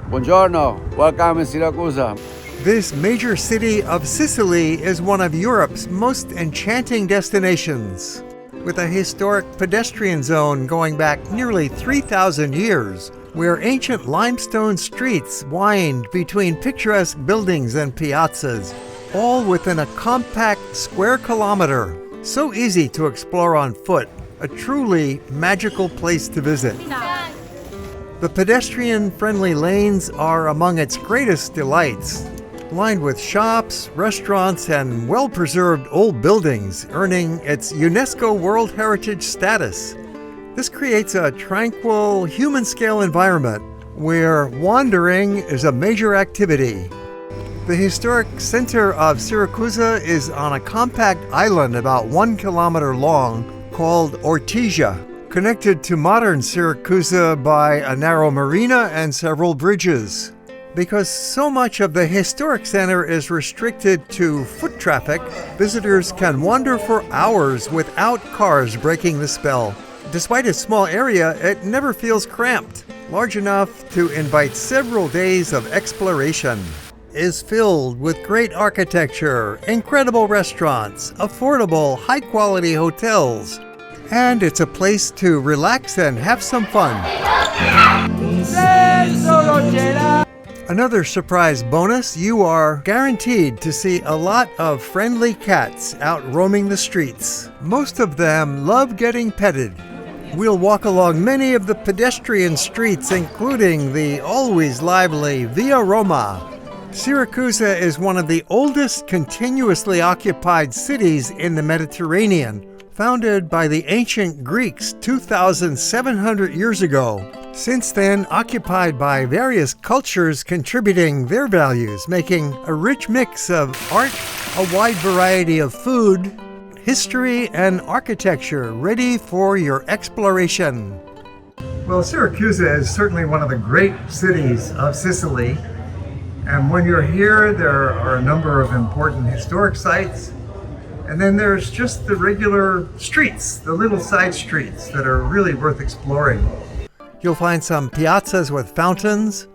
Buongiorno, welcome in Siracusa. This major city of Sicily is one of Europe's most enchanting destinations, with a historic pedestrian zone going back nearly 3,000 years, where ancient limestone streets wind between picturesque buildings and piazzas, all within a compact square kilometer. So easy to explore on foot, a truly magical place to visit. The pedestrian-friendly lanes are among its greatest delights, lined with shops, restaurants, and well-preserved old buildings, earning its UNESCO World Heritage status. This creates a tranquil, human-scale environment where wandering is a major activity. The historic center of Siracusa is on a compact island about 1 kilometer long called Ortigia, connected to modern Siracusa by a narrow marina and several bridges. Because so much of the historic center is restricted to foot traffic, visitors can wander for hours without cars breaking the spell. Despite its small area, it never feels cramped, large enough to invite several days of exploration. Is filled with great architecture, incredible restaurants, affordable, high-quality hotels, and it's a place to relax and have some fun. Another surprise bonus, you are guaranteed to see a lot of friendly cats out roaming the streets. Most of them love getting petted. We'll walk along many of the pedestrian streets, including the always lively Via Roma. Siracusa is one of the oldest continuously occupied cities in the Mediterranean, founded by the ancient Greeks 2,700 years ago. Since then, occupied by various cultures contributing their values, making a rich mix of art, a wide variety of food, history, and architecture ready for your exploration. Well, Siracusa is certainly one of the great cities of Sicily. And when you're here, there are a number of important historic sites. And then there's just the regular streets, the little side streets that are really worth exploring. You'll find some piazzas with fountains.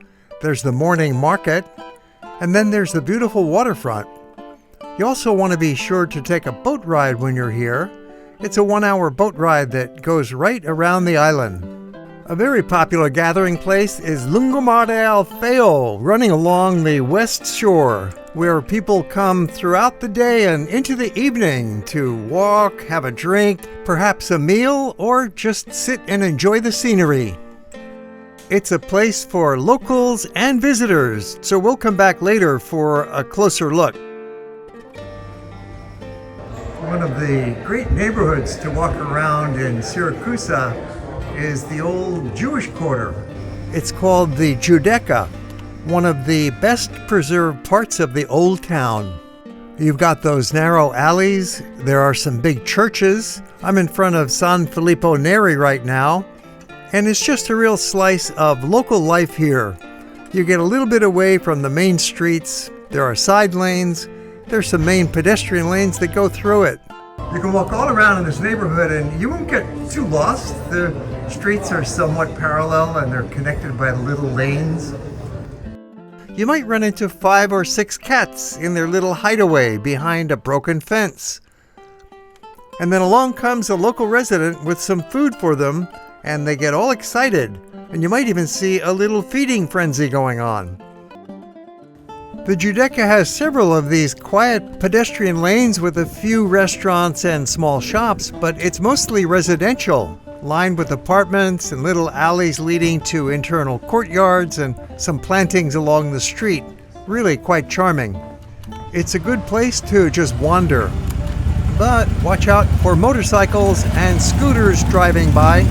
There's the morning market. And then there's the beautiful waterfront. You also want to be sure to take a boat ride when you're here. It's a 1-hour boat ride that goes right around the island. A very popular gathering place is Lungomare Alfeo, running along the west shore, where people come throughout the day and into the evening to walk, have a drink, perhaps a meal, or just sit and enjoy the scenery. It's a place for locals and visitors, so we'll come back later for a closer look. One of the great neighborhoods to walk around in Siracusa is the old Jewish quarter. It's called the Giudecca, one of the best preserved parts of the old town. You've got those narrow alleys, there are some big churches. I'm in front of San Filippo Neri right now, and it's just a real slice of local life here. You get a little bit away from the main streets, there are side lanes, there's some main pedestrian lanes that go through it. You can walk all around in this neighborhood and you won't get too lost. The streets are somewhat parallel and they're connected by little lanes. You might run into 5 or 6 cats in their little hideaway behind a broken fence. And then along comes a local resident with some food for them and they get all excited. And you might even see a little feeding frenzy going on. The Giudecca has several of these quiet pedestrian lanes with a few restaurants and small shops, but it's mostly residential, lined with apartments and little alleys leading to internal courtyards and some plantings along the street. Really quite charming. It's a good place to just wander. But watch out for motorcycles and scooters driving by.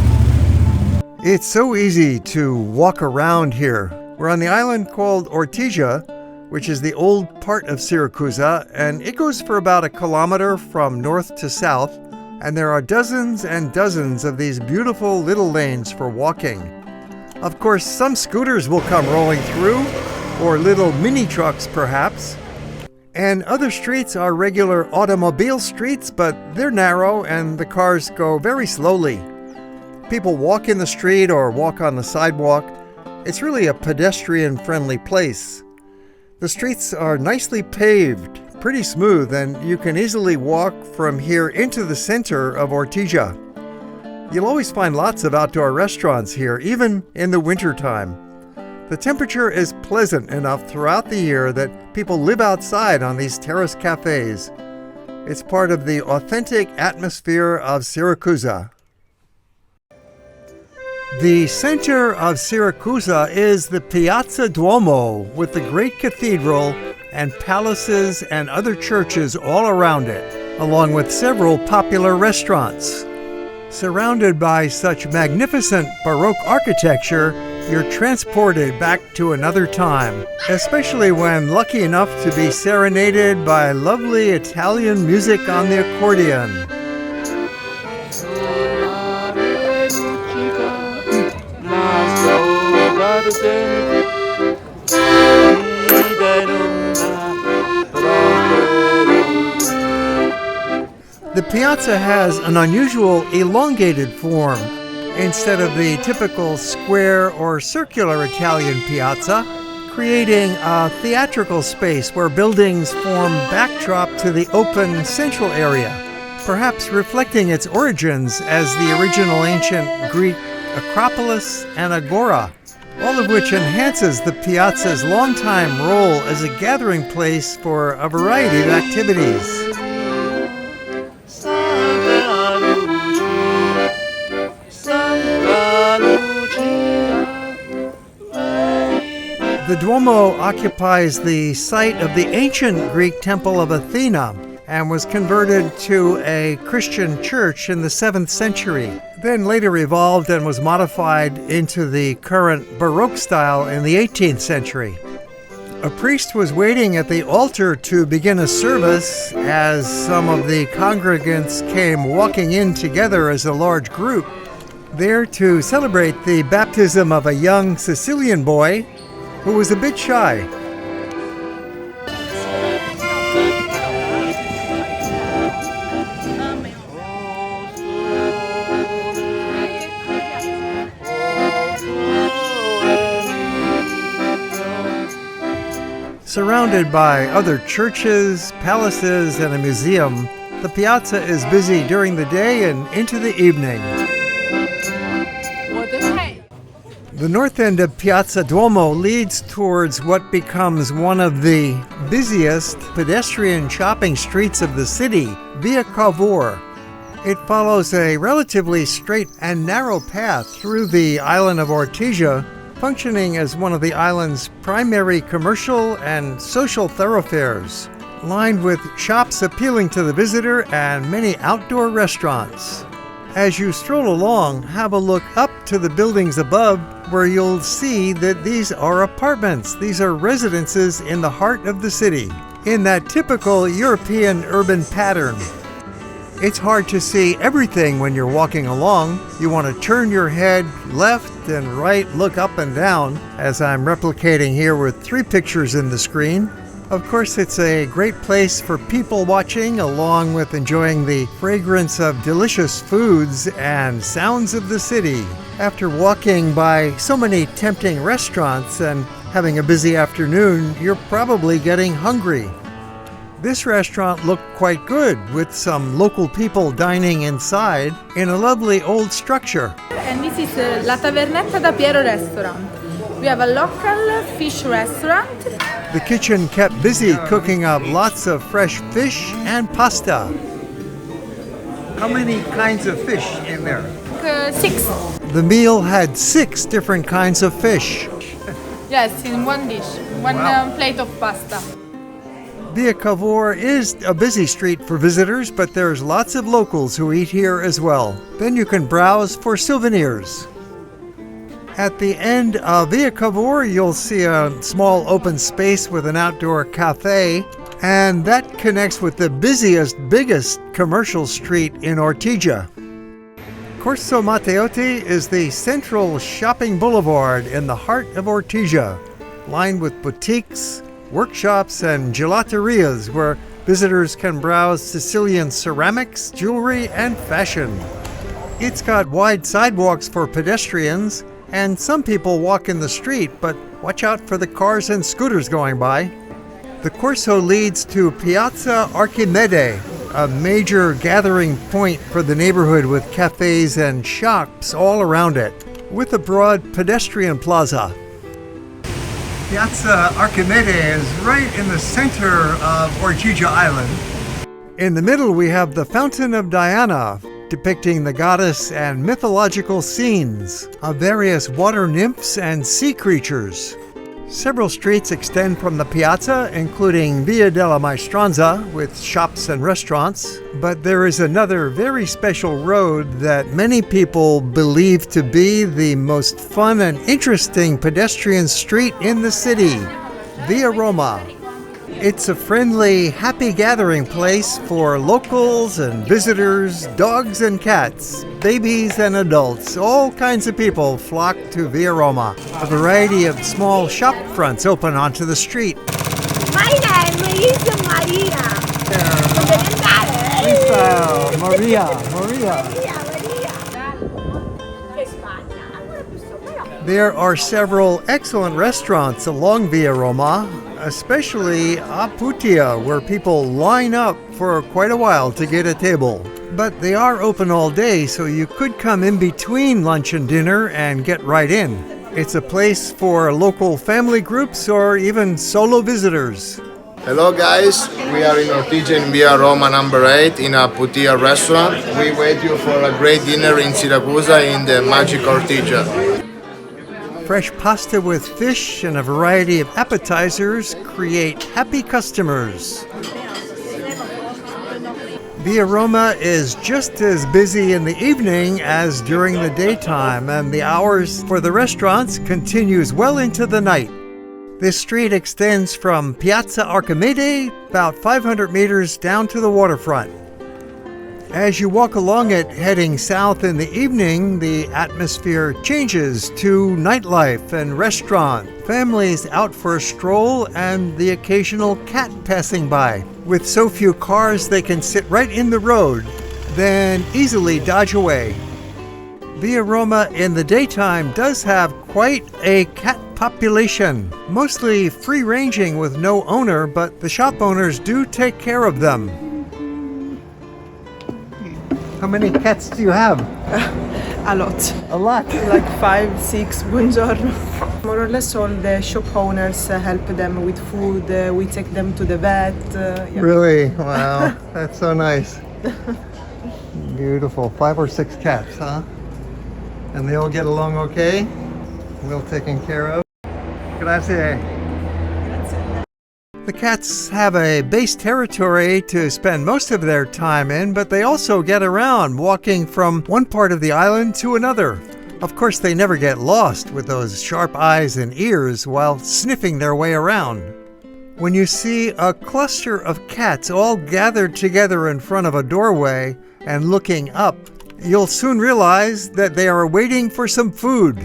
It's so easy to walk around here. We're on the island called Ortigia, which is the old part of Siracusa, and it goes for about 1 kilometer from north to south, and there are dozens and dozens of these beautiful little lanes for walking. Of course, some scooters will come rolling through, or little mini trucks perhaps, and other streets are regular automobile streets, but they're narrow and the cars go very slowly. People walk in the street or walk on the sidewalk, It's really a pedestrian-friendly place. The streets are nicely paved, pretty smooth, and you can easily walk from here into the center of Ortigia. You'll always find lots of outdoor restaurants here, even in the wintertime. The temperature is pleasant enough throughout the year that people live outside on these terrace cafes. It's part of the authentic atmosphere of Siracusa. The center of Siracusa is the Piazza Duomo, with the great cathedral and palaces and other churches all around it, along with several popular restaurants. Surrounded by such magnificent Baroque architecture, you're transported back to another time, especially when lucky enough to be serenaded by lovely Italian music on the accordion. The piazza has an unusual elongated form. Instead of the typical square or circular Italian piazza, creating a theatrical space where buildings form backdrop to the open central area, perhaps reflecting its origins as the original ancient Greek Acropolis and Agora, all of which enhances the piazza's longtime role as a gathering place for a variety of activities. The Duomo occupies the site of the ancient Greek temple of Athena and was converted to a Christian church in the 7th century, then later evolved and was modified into the current Baroque style in the 18th century. A priest was waiting at the altar to begin a service as some of the congregants came walking in together as a large group, there to celebrate the baptism of a young Sicilian boy who was a bit shy. Surrounded by other churches, palaces, and a museum, the piazza is busy during the day and into the evening. The north end of Piazza Duomo leads towards what becomes one of the busiest pedestrian shopping streets of the city, Via Cavour. It follows a relatively straight and narrow path through the island of Ortigia, functioning as one of the island's primary commercial and social thoroughfares, lined with shops appealing to the visitor and many outdoor restaurants. As you stroll along, have a look up to the buildings above, where you'll see that these are apartments. These are residences in the heart of the city, in that typical European urban pattern. It's hard to see everything when you're walking along. You want to turn your head left and right, look up and down, as I'm replicating here with 3 pictures in the screen. Of course, it's a great place for people watching, along with enjoying the fragrance of delicious foods and sounds of the city. After walking by so many tempting restaurants and having a busy afternoon, you're probably getting hungry. This restaurant looked quite good, with some local people dining inside in a lovely old structure. And this is La Tavernetta da Piero restaurant. We have a local fish restaurant. The kitchen kept busy cooking up lots of fresh fish and pasta. How many kinds of fish in there? 6. The meal had 6 different kinds of fish. Yes, in one dish, one plate of pasta. Via Cavour is a busy street for visitors, but there's lots of locals who eat here as well. Then you can browse for souvenirs. At the end of Via Cavour, you'll see a small open space with an outdoor cafe, and that connects with the biggest commercial street in Ortigia. Corso Matteotti is the central shopping boulevard in the heart of Ortigia, lined with boutiques, workshops, and gelaterias where visitors can browse Sicilian ceramics, jewelry, and fashion. It's got wide sidewalks for pedestrians and some people walk in the street, but watch out for the cars and scooters going by. The Corso leads to Piazza Archimede, a major gathering point for the neighborhood with cafes and shops all around it, with a broad pedestrian plaza. Piazza Archimede is right in the center of Ortigia Island. In the middle we have the Fountain of Diana, depicting the goddess and mythological scenes of various water nymphs and sea creatures. Several streets extend from the piazza, including Via della Maestranza, with shops and restaurants. But there is another very special road that many people believe to be the most fun and interesting pedestrian street in the city, Via Roma. It's a friendly, happy gathering place for locals and visitors, dogs and cats, babies and adults. All kinds of people flock to Via Roma. A variety of small shop fronts open onto the street. My name is Maria. Maria. There are several excellent restaurants along Via Roma, especially a Putia, where people line up for quite a while to get a table. But they are open all day, so you could come in between lunch and dinner and get right in. It's a place for local family groups or even solo visitors. Hello guys, we are in Ortigia in Via Roma number 8 in a Putia restaurant. We wait you for a great dinner in Siracusa in the magic Ortigia. Fresh pasta with fish and a variety of appetizers create happy customers. Via Roma is just as busy in the evening as during the daytime, and the hours for the restaurants continues well into the night. This street extends from Piazza Archimede about 500 meters down to the waterfront. As you walk along it heading south in the evening, the atmosphere changes to nightlife and restaurant, families out for a stroll, and the occasional cat passing by. With so few cars, they can sit right in the road, then easily dodge away. Via Roma in the daytime does have quite a cat population, mostly free-ranging with no owner, but the shop owners do take care of them. How many cats do you have? A lot. A lot. Like 5, 6, buongiorno. More or less all the shop owners help them with food, we take them to the vet. Yeah. Really? Wow, that's so nice. Beautiful. 5 or 6 cats, huh? And they all get along okay? Well taken care of? Grazie. The cats have a base territory to spend most of their time in, but they also get around, walking from one part of the island to another. Of course, they never get lost with those sharp eyes and ears while sniffing their way around. When you see a cluster of cats all gathered together in front of a doorway and looking up, you'll soon realize that they are waiting for some food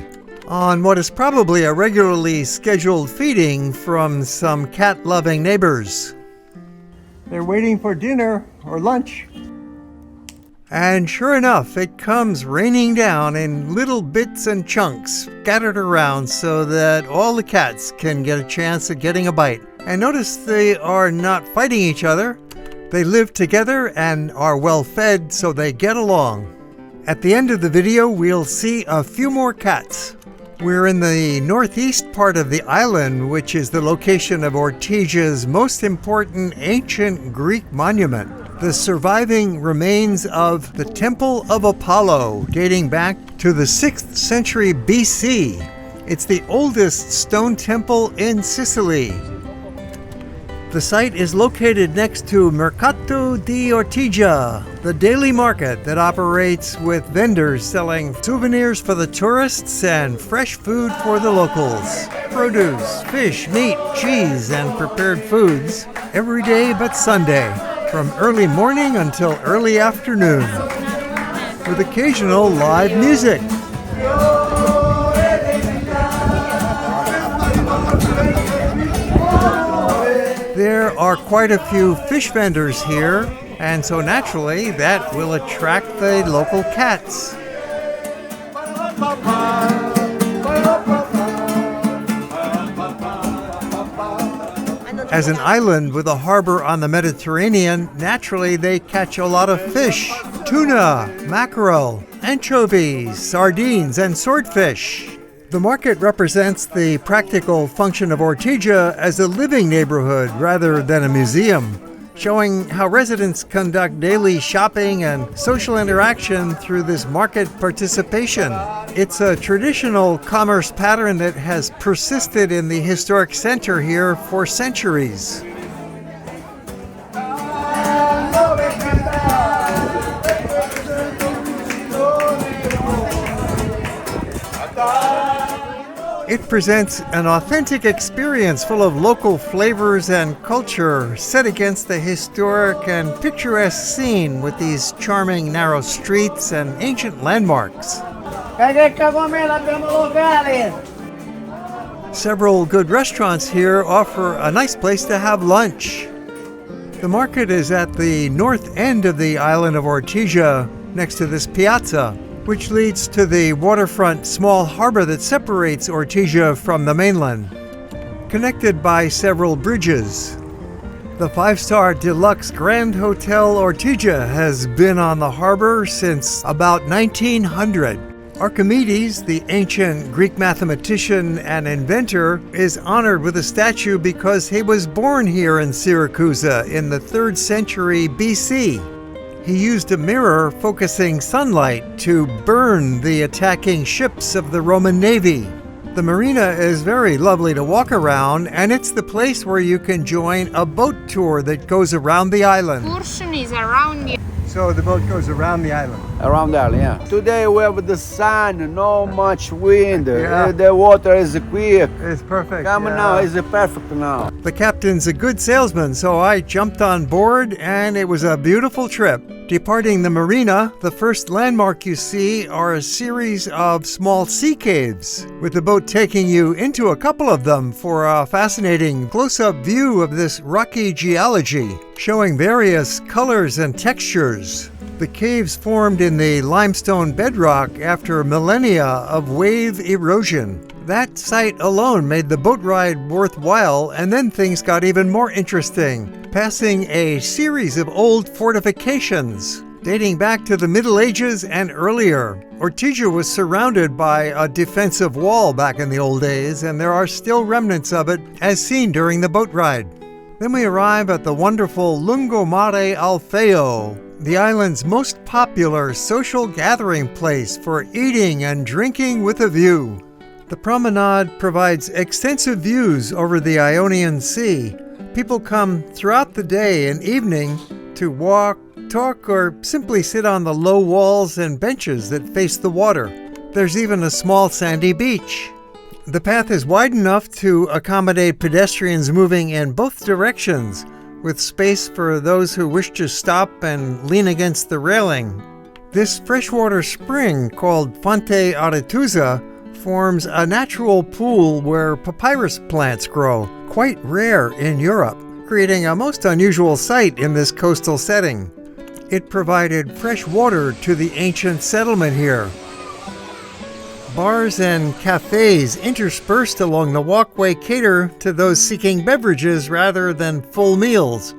on what is probably a regularly scheduled feeding from some cat-loving neighbors. They're waiting for dinner or lunch. And sure enough, it comes raining down in little bits and chunks scattered around so that all the cats can get a chance at getting a bite. And notice they are not fighting each other. They live together and are well fed, so they get along. At the end of the video, we'll see a few more cats. We're in the northeast part of the island, which is the location of Ortigia's most important ancient Greek monument, the surviving remains of the Temple of Apollo, dating back to the 6th century BC. It's the oldest stone temple in Sicily. The site is located next to Mercato di Ortigia, the daily market that operates with vendors selling souvenirs for the tourists and fresh food for the locals. Produce, fish, meat, cheese, and prepared foods every day but Sunday, from early morning until early afternoon, with occasional live music. There are quite a few fish vendors here, and so naturally that will attract the local cats. As an island with a harbor on the Mediterranean, naturally they catch a lot of fish: tuna, mackerel, anchovies, sardines, and swordfish. The market represents the practical function of Ortigia as a living neighborhood rather than a museum, showing how residents conduct daily shopping and social interaction through this market participation. It's a traditional commerce pattern that has persisted in the historic center here for centuries. It presents an authentic experience full of local flavors and culture set against the historic and picturesque scene with these charming narrow streets and ancient landmarks. Several good restaurants here offer a nice place to have lunch. The market is at the north end of the island of Ortigia, next to this piazza, which leads to the waterfront small harbor that separates Ortigia from the mainland, connected by several bridges. The 5-star deluxe Grand Hotel Ortigia has been on the harbor since about 1900. Archimedes, the ancient Greek mathematician and inventor, is honored with a statue because he was born here in Siracusa in the 3rd century BC. He used a mirror focusing sunlight to burn the attacking ships of the Roman Navy. The marina is very lovely to walk around, and it's the place where you can join a boat tour that goes around the island. Excursion is around the So the boat goes around the island. Around there, yeah. Today we have the sun, no much wind. Yeah. The water is quick. It's perfect. Come now, it's perfect now. The captain's a good salesman, so I jumped on board, and it was a beautiful trip. Departing the marina, the first landmark you see are a series of small sea caves, with the boat taking you into a couple of them for a fascinating close-up view of this rocky geology, showing various colors and textures. The caves formed in the limestone bedrock after millennia of wave erosion. That sight alone made the boat ride worthwhile, and then things got even more interesting, passing a series of old fortifications dating back to the Middle Ages and earlier. Ortigia was surrounded by a defensive wall back in the old days, and there are still remnants of it as seen during the boat ride. Then we arrive at the wonderful Lungomare Alfeo, the island's most popular social gathering place for eating and drinking with a view. The promenade provides extensive views over the Ionian Sea. People come throughout the day and evening to walk, talk, or simply sit on the low walls and benches that face the water. There's even a small sandy beach. The path is wide enough to accommodate pedestrians moving in both directions, with space for those who wish to stop and lean against the railing. This freshwater spring, called Fonte Aretusa, forms a natural pool where papyrus plants grow, quite rare in Europe, creating a most unusual sight in this coastal setting. It provided fresh water to the ancient settlement here. Bars and cafes interspersed along the walkway cater to those seeking beverages rather than full meals.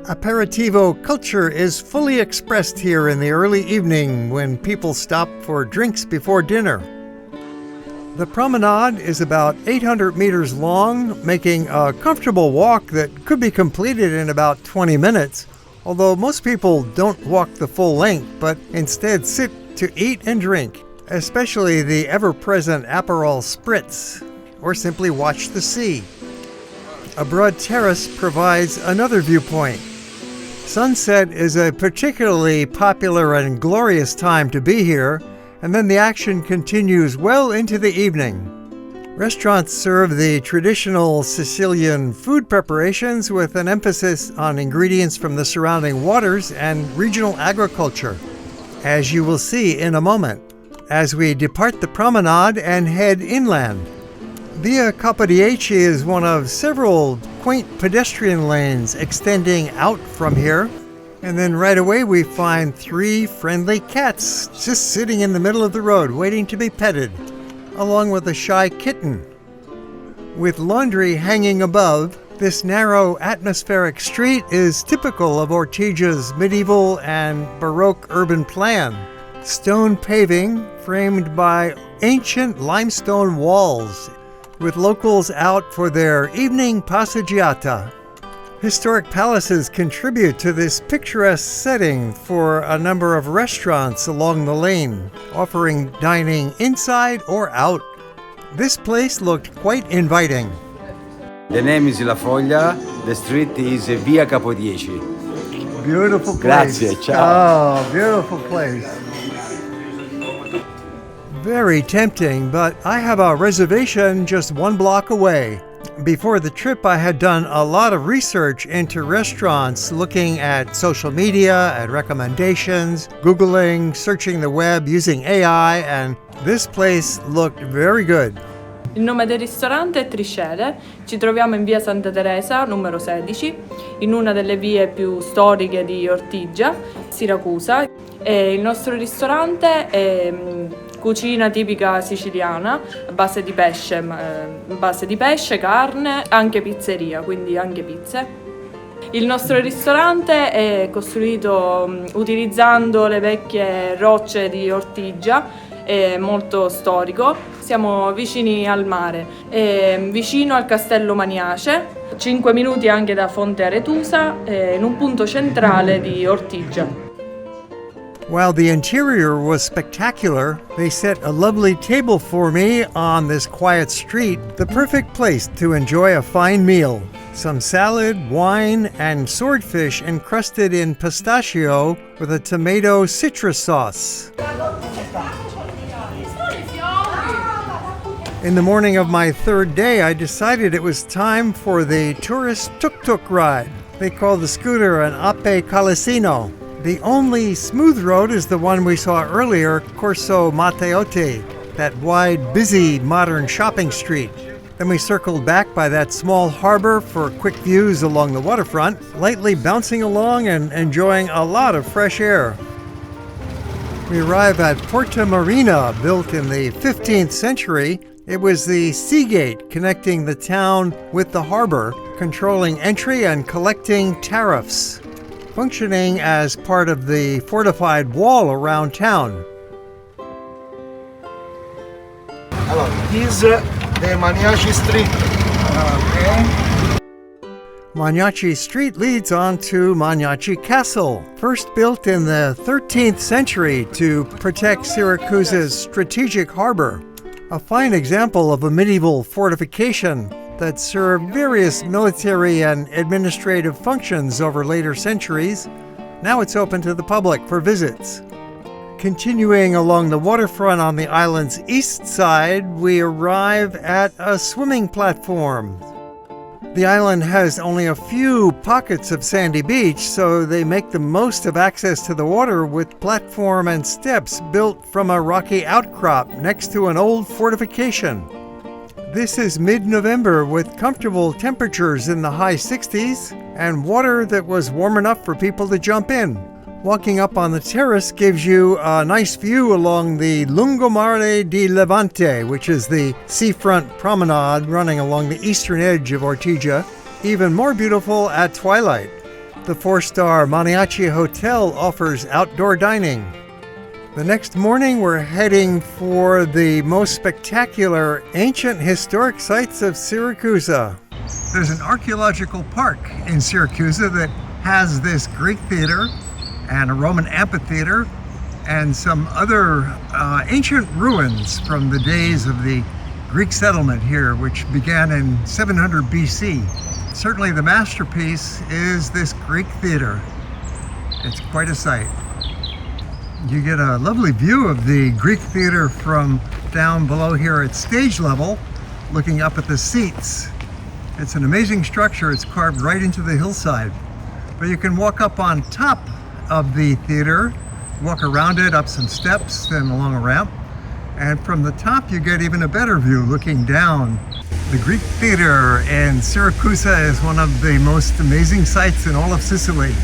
Aperitivo culture is fully expressed here in the early evening when people stop for drinks before dinner. The promenade is about 800 meters long, making a comfortable walk that could be completed in about 20 minutes, although most people don't walk the full length, but instead sit to eat and drink, especially the ever-present Aperol Spritz, or simply watch the sea. A broad terrace provides another viewpoint. Sunset is a particularly popular and glorious time to be here, and then the action continues well into the evening. Restaurants serve the traditional Sicilian food preparations with an emphasis on ingredients from the surrounding waters and regional agriculture, as you will see in a moment, as we depart the promenade and head inland. Via Capodieci is one of several quaint pedestrian lanes extending out from here. And then right away we find 3 friendly cats just sitting in the middle of the road waiting to be petted, along with a shy kitten. With laundry hanging above, This narrow, atmospheric street is typical of Ortigia's medieval and Baroque urban plan. Stone paving framed by ancient limestone walls, with locals out for their evening passeggiata. Historic palaces contribute to this picturesque setting for a number of restaurants along the lane, offering dining inside or out. This place looked quite inviting. The name is La Foglia. The street is Via Capodieci. Beautiful place. Grazie, ciao. Oh, beautiful place. Very tempting, but I have a reservation just 1 block away. Before the trip, I had done a lot of research into restaurants, looking at social media, at recommendations, Googling, searching the web, using AI, and this place looked very good. Il nome del ristorante è Triscele, ci troviamo in via Santa Teresa, numero 16, in una delle vie più storiche di Ortigia, Siracusa. E il nostro ristorante è cucina tipica siciliana, a base di pesce, carne, anche pizzeria, quindi anche pizze. Il nostro ristorante è costruito utilizzando le vecchie rocce di Ortigia, è molto storico, siamo vicini al mare, vicino al Castello Maniace, 5 minuti anche da Fonte Aretusa, in un punto centrale di Ortigia. While the interior was spectacular, they set a lovely table for me on this quiet street, the perfect place to enjoy a fine meal. Some salad, wine, and swordfish encrusted in pistachio with a tomato citrus sauce. In the morning of my 3rd day, I decided it was time for the tourist tuk-tuk ride. They call the scooter an ape calesino. The only smooth road is the one we saw earlier, Corso Matteotti, that wide, busy, modern shopping street. Then we circled back by that small harbor for quick views along the waterfront, lightly bouncing along and enjoying a lot of fresh air. We arrive at Porta Marina, built in the 15th century. It was the sea gate connecting the town with the harbor, controlling entry and collecting tariffs, functioning as part of the fortified wall around town. This is the Maniace Street. Maniace Street leads on to Maniace Castle, first built in the 13th century to protect Siracusa's strategic harbor. A fine example of a medieval fortification that served various military and administrative functions over later centuries. Now it's open to the public for visits. Continuing along the waterfront on the island's east side, we arrive at a swimming platform. The island has only a few pockets of sandy beach, so they make the most of access to the water with platform and steps built from a rocky outcrop next to an old fortification. This is mid-November with comfortable temperatures in the high 60s and water that was warm enough for people to jump in. Walking up on the terrace gives you a nice view along the Lungomare di Levante, which is the seafront promenade running along the eastern edge of Ortigia, even more beautiful at twilight. The 4-star Maniace Hotel offers outdoor dining. The next morning we're heading for the most spectacular ancient historic sites of Siracusa. There's an archaeological park in Siracusa that has this Greek theater and a Roman amphitheater and some other ancient ruins from the days of the Greek settlement here, which began in 700 BC. Certainly the masterpiece is this Greek theater. It's quite a sight. You get a lovely view of the Greek theater from down below here at stage level, looking up at the seats. It's an amazing structure. It's carved right into the hillside. But you can walk up on top of the theater, walk around it, up some steps, then along a ramp. And from the top you get even a better view looking down. The Greek theater in Siracusa is one of the most amazing sights in all of Sicily.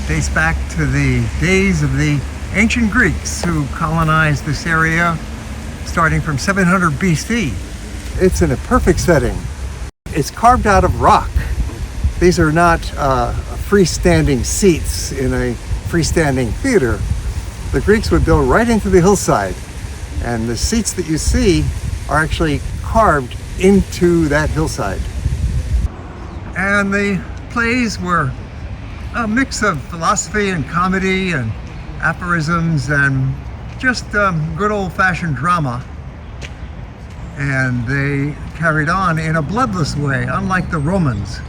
Dates back to the days of the ancient Greeks who colonized this area starting from 700 BC. It's in a perfect setting. It's carved out of rock. These are not freestanding seats in a freestanding theater. The Greeks would go right into the hillside, and the seats that you see are actually carved into that hillside. And the plays were a mix of philosophy and comedy and aphorisms and just good old-fashioned drama. And they carried on in a bloodless way, unlike the Romans.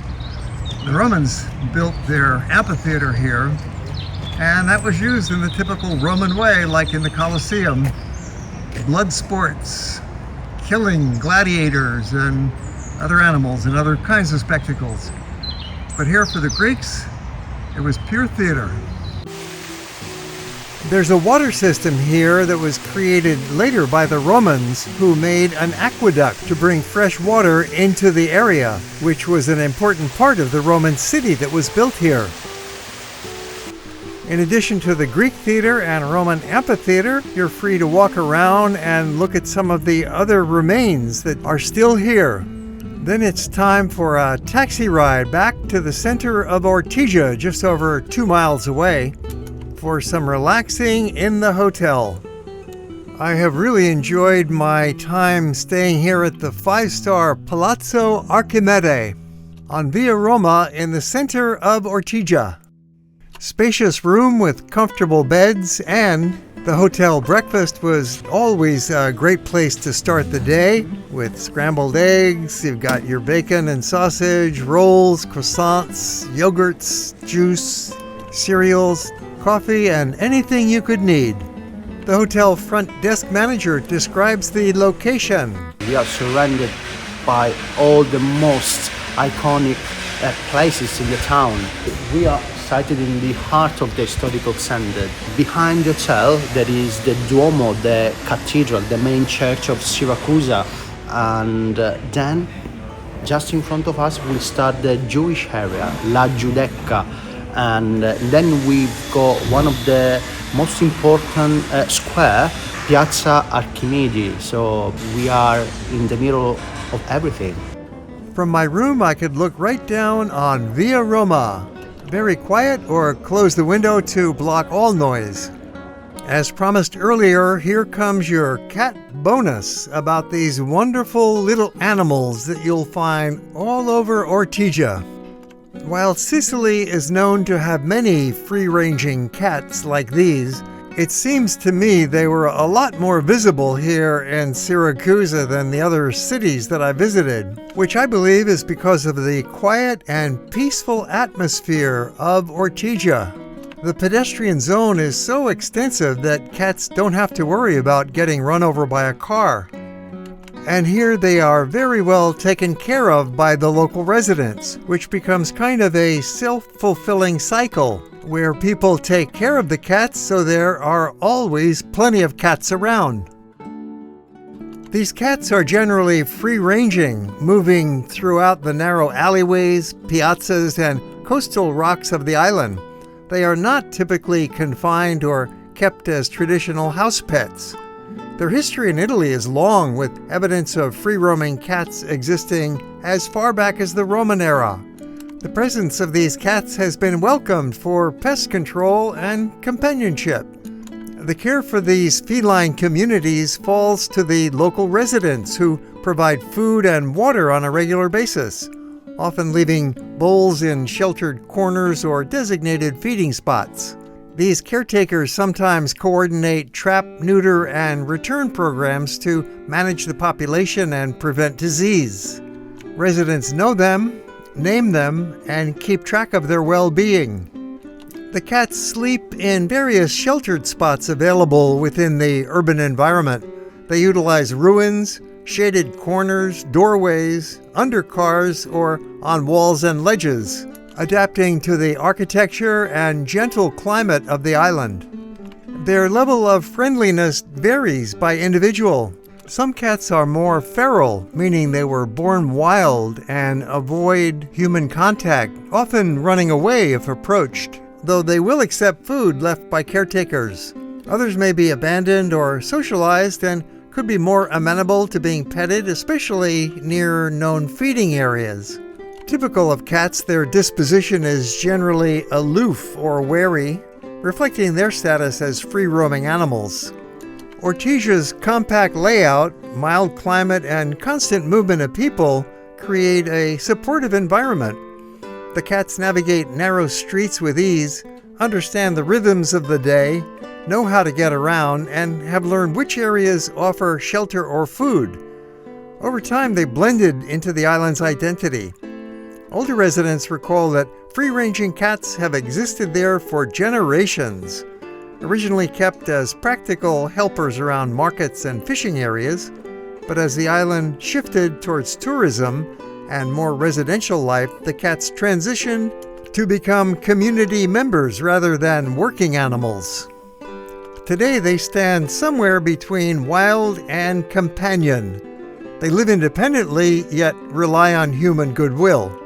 The Romans built their amphitheater here, and that was used in the typical Roman way, like in the Colosseum. Blood sports, killing gladiators and other animals and other kinds of spectacles. But here for the Greeks, it was pure theater. There's a water system here that was created later by the Romans, who made an aqueduct to bring fresh water into the area, which was an important part of the Roman city that was built here. In addition to the Greek theater and Roman amphitheater, you're free to walk around and look at some of the other remains that are still here. Then it's time for a taxi ride back to the center of Ortigia, just over 2 miles away, for some relaxing in the hotel. I have really enjoyed my time staying here at the 5-star Palazzo Archimede on Via Roma in the center of Ortigia. Spacious room with comfortable beds, and the hotel breakfast was always a great place to start the day with scrambled eggs. You've got your bacon and sausage, rolls, croissants, yogurts, juice, cereals, coffee, and anything you could need. The hotel front desk manager describes the location. We are surrounded by all the most iconic places in the town. We are sited in the heart of the historical center. Behind the hotel there is the Duomo, the cathedral, the main church of Siracusa, and then just in front of us we start the Jewish area, La Giudecca, and then we've got one of the most important square, Piazza Archimede. So we are in the middle of everything. From my room I could look right down on Via Roma. Very quiet, or close the window to block all noise. As promised earlier, here comes your cat bonus about these wonderful little animals that you'll find all over Ortigia. While Sicily is known to have many free-ranging cats like these, it seems to me they were a lot more visible here in Siracusa than the other cities that I visited, which I believe is because of the quiet and peaceful atmosphere of Ortigia. The pedestrian zone is so extensive that cats don't have to worry about getting run over by a car. And here they are very well taken care of by the local residents, which becomes kind of a self-fulfilling cycle, where people take care of the cats so there are always plenty of cats around. These cats are generally free-ranging, moving throughout the narrow alleyways, piazzas, and coastal rocks of the island. They are not typically confined or kept as traditional house pets. Their history in Italy is long, with evidence of free-roaming cats existing as far back as the Roman era. The presence of these cats has been welcomed for pest control and companionship. The care for these feline communities falls to the local residents, who provide food and water on a regular basis, often leaving bowls in sheltered corners or designated feeding spots. These caretakers sometimes coordinate trap, neuter, and return programs to manage the population and prevent disease. Residents know them, name them, and keep track of their well-being. The cats sleep in various sheltered spots available within the urban environment. They utilize ruins, shaded corners, doorways, under cars, or on walls and ledges, adapting to the architecture and gentle climate of the island. Their level of friendliness varies by individual. Some cats are more feral, meaning they were born wild and avoid human contact, often running away if approached, though they will accept food left by caretakers. Others may be abandoned or socialized and could be more amenable to being petted, especially near known feeding areas. Typical of cats, their disposition is generally aloof or wary, reflecting their status as free-roaming animals. Ortigia's compact layout, mild climate, and constant movement of people create a supportive environment. The cats navigate narrow streets with ease, understand the rhythms of the day, know how to get around, and have learned which areas offer shelter or food. Over time, they blended into the island's identity. Older residents recall that free-ranging cats have existed there for generations. Originally kept as practical helpers around markets and fishing areas, but as the island shifted towards tourism and more residential life, the cats transitioned to become community members rather than working animals. Today they stand somewhere between wild and companion. They live independently, yet rely on human goodwill.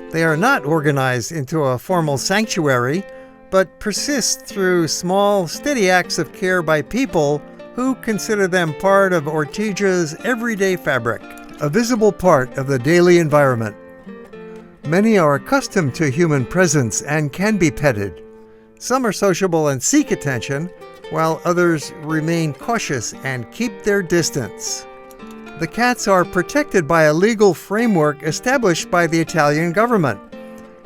They are not organized into a formal sanctuary, but persist through small, steady acts of care by people who consider them part of Ortigia's everyday fabric, a visible part of the daily environment. Many are accustomed to human presence and can be petted. Some are sociable and seek attention, while others remain cautious and keep their distance. The cats are protected by a legal framework established by the Italian government.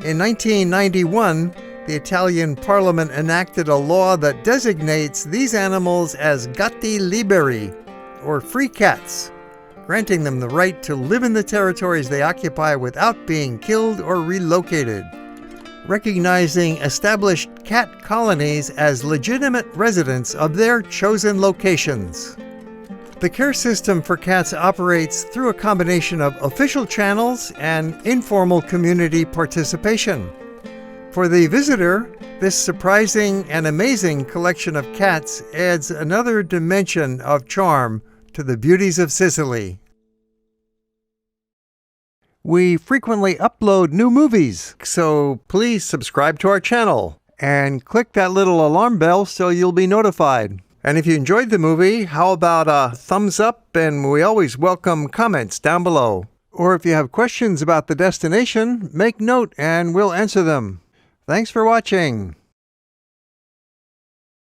In 1991, the Italian Parliament enacted a law that designates these animals as gatti liberi, or free cats, granting them the right to live in the territories they occupy without being killed or relocated, recognizing established cat colonies as legitimate residents of their chosen locations. The care system for cats operates through a combination of official channels and informal community participation. For the visitor, this surprising and amazing collection of cats adds another dimension of charm to the beauties of Sicily. We frequently upload new movies, so please subscribe to our channel and click that little alarm bell so you'll be notified. And if you enjoyed the movie, how about a thumbs up? And we always welcome comments down below. Or if you have questions about the destination, make note and we'll answer them. Thanks for watching.